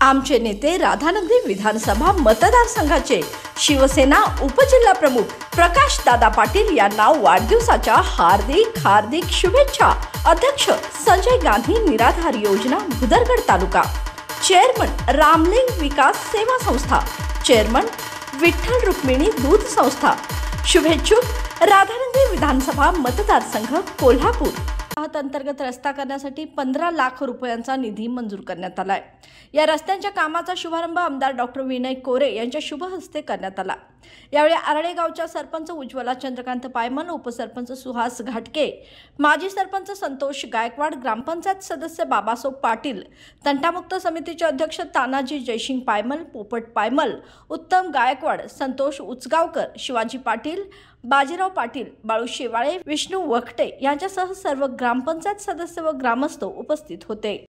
आमचे नेते राधानगरी विधानसभा मतदारसंघाचे शिवसेना उपजिल्हा प्रमुख प्रकाश दादा पाटील यांना वाढदिवसाच्या हार्दिक शुभेच्छा। अध्यक्ष संजय गांधी निराधार योजना भुदरगड तालुका, चेअरमन रामलिंग विकास सेवा संस्था, चेअरमन विठ्ठल रुक्मिणी दूध संस्था। शुभेच्छुक राधानगरी विधानसभा मतदारसंघ कोल्हापूर अंतर्गत रस्ता करण्यासाठी 15 लाख रुपयांचा निधी मंजूर करण्यात आला आहे। या रस्त्यांच्या कामाचा शुभारंभ आमदार डॉक्टर विनय कोरे यांच्या शुभ हस्ते करण्यात आला। यावेळी आरळे गावच्या सरपंच उज्ज्वला चंद्रकांत पायमल, उपसरपंच सुहास घाटके, माजी सरपंच संतोष गायकवाड, ग्रामपंचायत सदस्य बाबासाहेब पाटील, तंटामुक्त समितीचे अध्यक्ष तानाजी जयसिंग पायमल, पोपट पायमल, उत्तम गायकवाड, संतोष उचगावकर, शिवाजी पाटील, बाजीराव पाटील, बाळू शेवाळे, विष्णू वखटे यांच्यासह सर्व ग्रामपंचायत सदस्य व ग्रामस्थ उपस्थित होते।